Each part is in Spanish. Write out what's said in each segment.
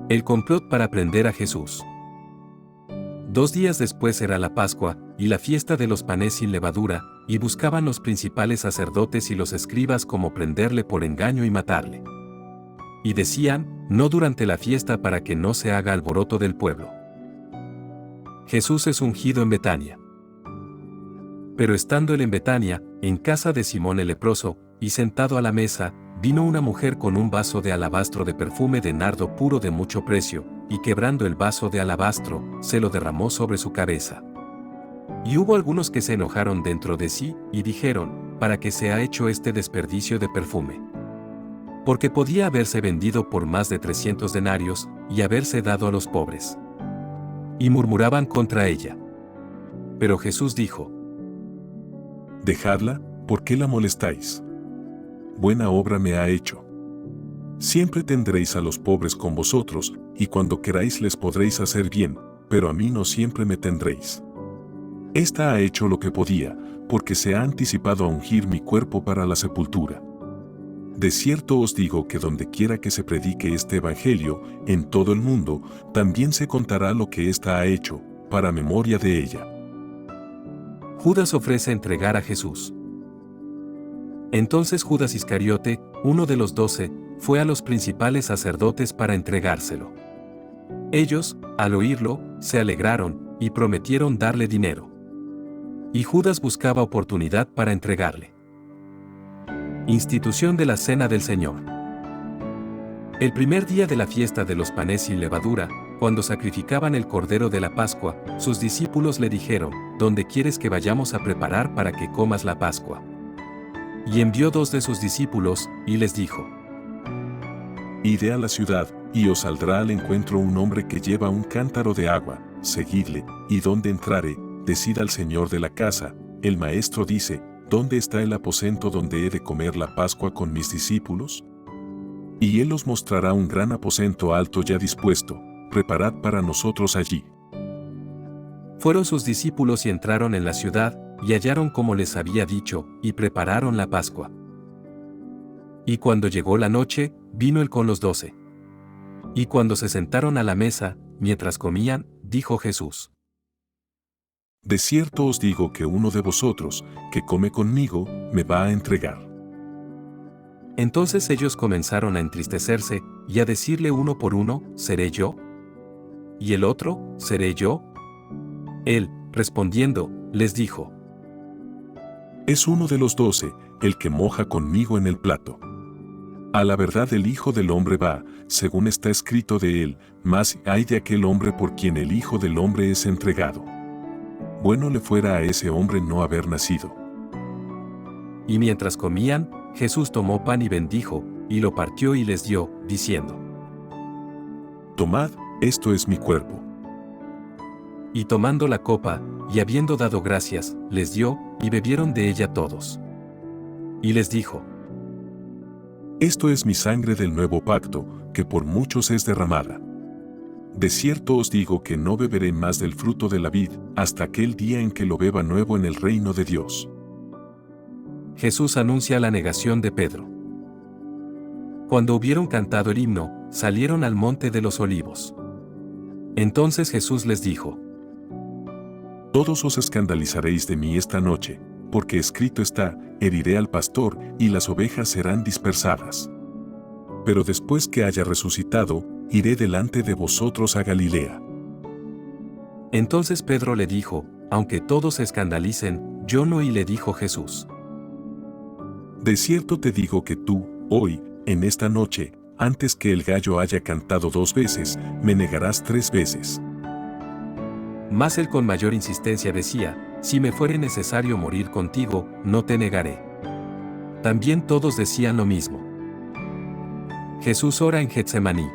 El complot para prender a Jesús. 2 días después era la Pascua, y la fiesta de los panes sin levadura, y buscaban los principales sacerdotes y los escribas cómo prenderle por engaño y matarle. Y decían, no durante la fiesta para que no se haga alboroto del pueblo. Jesús es ungido en Betania. Pero estando él en Betania, en casa de Simón el leproso, y sentado a la mesa, vino una mujer con un vaso de alabastro de perfume de nardo puro de mucho precio, y quebrando el vaso de alabastro, se lo derramó sobre su cabeza. Y hubo algunos que se enojaron dentro de sí, y dijeron, ¿para qué se ha hecho este desperdicio de perfume? Porque podía haberse vendido por más de 300 denarios, y haberse dado a los pobres. Y murmuraban contra ella. Pero Jesús dijo, Dejadla, ¿por qué la molestáis? Buena obra me ha hecho. Siempre tendréis a los pobres con vosotros, y cuando queráis les podréis hacer bien, pero a mí no siempre me tendréis. Esta ha hecho lo que podía, porque se ha anticipado a ungir mi cuerpo para la sepultura. De cierto os digo que donde quiera que se predique este evangelio, en todo el mundo, también se contará lo que ésta ha hecho, para memoria de ella. Judas ofrece entregar a Jesús. Entonces Judas Iscariote, uno de los 12, fue a los principales sacerdotes para entregárselo. Ellos, al oírlo, se alegraron, y prometieron darle dinero. Y Judas buscaba oportunidad para entregarle. Institución de la Cena del Señor. El primer día de la fiesta de los panes sin levadura, cuando sacrificaban el cordero de la Pascua, sus discípulos le dijeron, ¿dónde quieres que vayamos a preparar para que comas la Pascua? Y envió 2 de sus discípulos, y les dijo, Id a la ciudad, y os saldrá al encuentro un hombre que lleva un cántaro de agua, seguidle, y donde entrare, decid al señor de la casa, el maestro dice, ¿dónde está el aposento donde he de comer la Pascua con mis discípulos? Y él os mostrará un gran aposento alto ya dispuesto, preparad para nosotros allí. Fueron sus discípulos y entraron en la ciudad, y hallaron como les había dicho, y prepararon la Pascua. Y cuando llegó la noche, vino él con los 12. Y cuando se sentaron a la mesa, mientras comían, dijo Jesús, De cierto os digo que uno de vosotros, que come conmigo, me va a entregar. Entonces ellos comenzaron a entristecerse, y a decirle uno por uno, ¿seré yo? Y el otro, ¿seré yo? Él, respondiendo, les dijo, Es uno de los 12, el que moja conmigo en el plato. A la verdad el Hijo del Hombre va, según está escrito de él, mas ay de aquel hombre por quien el Hijo del Hombre es entregado. Bueno le fuera a ese hombre no haber nacido. Y mientras comían, Jesús tomó pan y bendijo, y lo partió y les dio, diciendo, Tomad, esto es mi cuerpo. Y tomando la copa, y habiendo dado gracias, les dio, y bebieron de ella todos. Y les dijo, Esto es mi sangre del nuevo pacto, que por muchos es derramada. De cierto os digo que no beberé más del fruto de la vid, hasta aquel día en que lo beba nuevo en el reino de Dios. Jesús anuncia la negación de Pedro. Cuando hubieron cantado el himno, salieron al monte de los olivos. Entonces Jesús les dijo, Todos os escandalizaréis de mí esta noche, porque escrito está, heriré al pastor, y las ovejas serán dispersadas. Pero después que haya resucitado, iré delante de vosotros a Galilea. Entonces Pedro le dijo, aunque todos se escandalicen, yo no. Y le dijo Jesús, De cierto te digo que tú, hoy, en esta noche, antes que el gallo haya cantado 2 veces, me negarás 3 veces. Mas él con mayor insistencia decía, si me fuere necesario morir contigo, no te negaré. También todos decían lo mismo. Jesús ora en Getsemaní.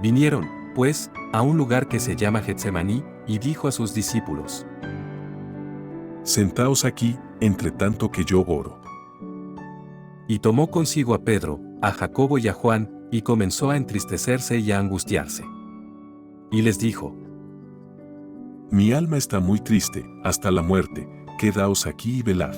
Vinieron, pues, a un lugar que se llama Getsemaní, y dijo a sus discípulos, Sentaos aquí, entre tanto que yo oro. Y tomó consigo a Pedro, a Jacobo y a Juan, y comenzó a entristecerse y a angustiarse. Y les dijo, Mi alma está muy triste, hasta la muerte, quedaos aquí y velad.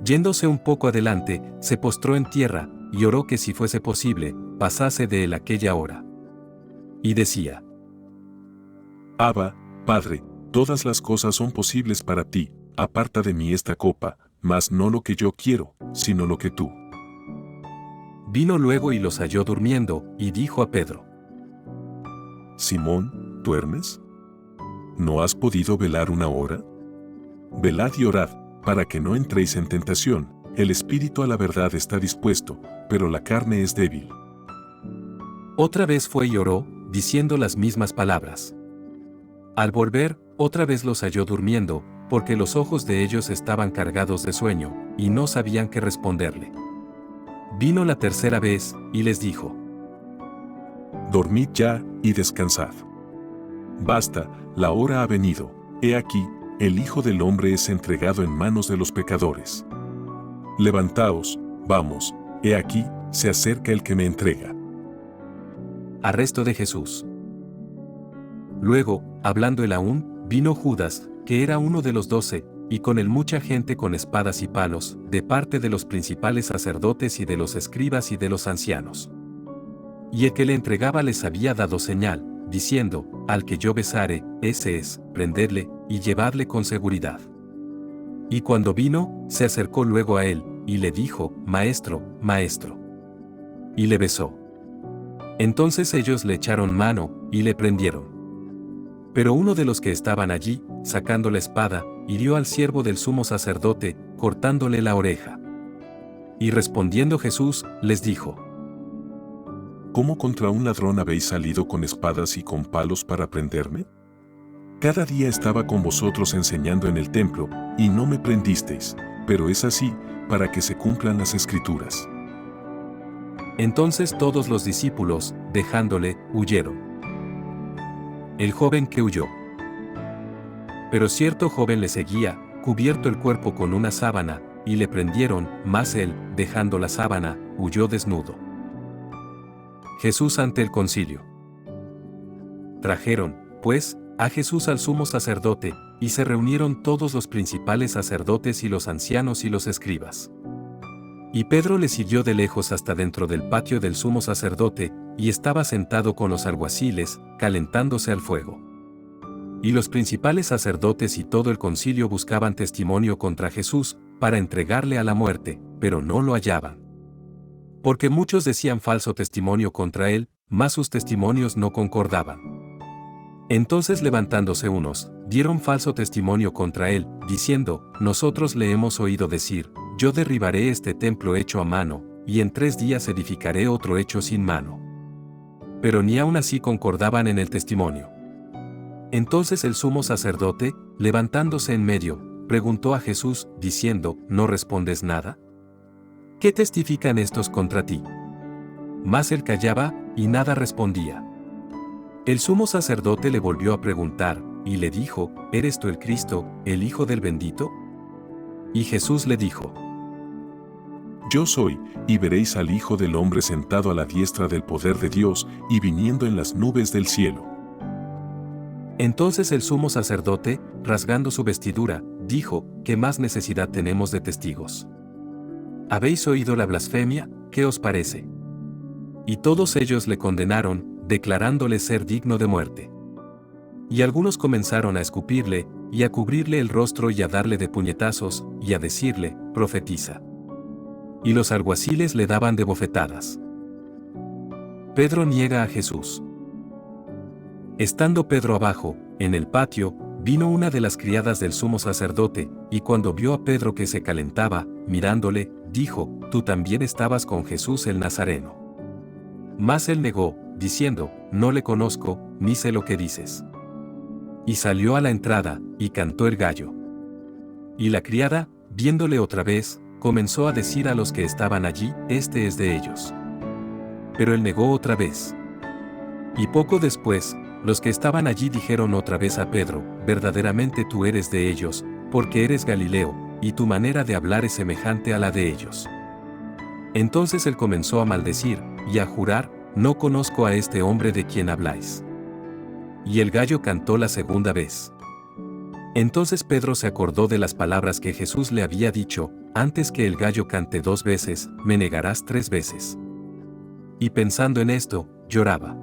Yéndose un poco adelante, se postró en tierra, y oró que si fuese posible, pasase de él aquella hora. Y decía: Abba, Padre, todas las cosas son posibles para ti, aparta de mí esta copa, mas no lo que yo quiero, sino lo que tú. Vino luego y los halló durmiendo, y dijo a Pedro: Simón, ¿duermes? ¿No has podido velar una hora? Velad y orad, para que no entréis en tentación. El espíritu a la verdad está dispuesto, pero la carne es débil. Otra vez fue y oró, diciendo las mismas palabras. Al volver, otra vez los halló durmiendo, porque los ojos de ellos estaban cargados de sueño, y no sabían qué responderle. Vino la tercera vez, y les dijo: Dormid ya, y descansad. Basta, la hora ha venido. He aquí, el Hijo del Hombre es entregado en manos de los pecadores. Levantaos, vamos, he aquí, se acerca el que me entrega. Arresto de Jesús. Luego, hablando él aún, vino Judas, que era uno de los 12, y con él mucha gente con espadas y palos, de parte de los principales sacerdotes y de los escribas y de los ancianos. Y el que le entregaba les había dado señal, diciendo: Al que yo besare, ese es, prendedle, y llevadle con seguridad. Y cuando vino, se acercó luego a él, y le dijo: Maestro, Maestro. Y le besó. Entonces ellos le echaron mano, y le prendieron. Pero uno de los que estaban allí, sacando la espada, hirió al siervo del sumo sacerdote, cortándole la oreja. Y respondiendo Jesús, les dijo: ¿Cómo contra un ladrón habéis salido con espadas y con palos para prenderme? Cada día estaba con vosotros enseñando en el templo, y no me prendisteis, pero es así, para que se cumplan las Escrituras. Entonces todos los discípulos, dejándole, huyeron. El joven que huyó. Pero cierto joven le seguía, cubierto el cuerpo con una sábana, y le prendieron, mas él, dejando la sábana, huyó desnudo. Jesús ante el concilio. Trajeron, pues, a Jesús al sumo sacerdote, y se reunieron todos los principales sacerdotes y los ancianos y los escribas. Y Pedro le siguió de lejos hasta dentro del patio del sumo sacerdote, y estaba sentado con los alguaciles, calentándose al fuego. Y los principales sacerdotes y todo el concilio buscaban testimonio contra Jesús, para entregarle a la muerte, pero no lo hallaban. Porque muchos decían falso testimonio contra él, mas sus testimonios no concordaban. Entonces levantándose unos, dieron falso testimonio contra él, diciendo: Nosotros le hemos oído decir: Yo derribaré este templo hecho a mano, y en 3 días edificaré otro hecho sin mano. Pero ni aun así concordaban en el testimonio. Entonces el sumo sacerdote, levantándose en medio, preguntó a Jesús, diciendo: ¿No respondes nada? ¿Qué testifican estos contra ti? Mas él callaba, y nada respondía. El sumo sacerdote le volvió a preguntar, y le dijo: ¿Eres tú el Cristo, el Hijo del bendito? Y Jesús le dijo: Yo soy, y veréis al Hijo del Hombre sentado a la diestra del poder de Dios, y viniendo en las nubes del cielo. Entonces el sumo sacerdote, rasgando su vestidura, dijo: ¿Qué más necesidad tenemos de testigos? ¿Habéis oído la blasfemia? ¿Qué os parece? Y todos ellos le condenaron, declarándole ser digno de muerte. Y algunos comenzaron a escupirle, y a cubrirle el rostro y a darle de puñetazos, y a decirle: Profetiza. Y los alguaciles le daban de bofetadas. Pedro niega a Jesús. Estando Pedro abajo, en el patio, vino una de las criadas del sumo sacerdote, y cuando vio a Pedro que se calentaba, mirándole, dijo: Tú también estabas con Jesús el Nazareno. Mas él negó, diciendo: No le conozco, ni sé lo que dices. Y salió a la entrada, y cantó el gallo. Y la criada, viéndole otra vez, comenzó a decir a los que estaban allí: Este es de ellos. Pero él negó otra vez. Y poco después, los que estaban allí dijeron otra vez a Pedro: Verdaderamente tú eres de ellos, porque eres Galileo, y tu manera de hablar es semejante a la de ellos. Entonces él comenzó a maldecir, y a jurar: No conozco a este hombre de quien habláis. Y el gallo cantó la segunda vez. Entonces Pedro se acordó de las palabras que Jesús le había dicho: Antes que el gallo cante 2 veces, me negarás 3 veces. Y pensando en esto, lloraba.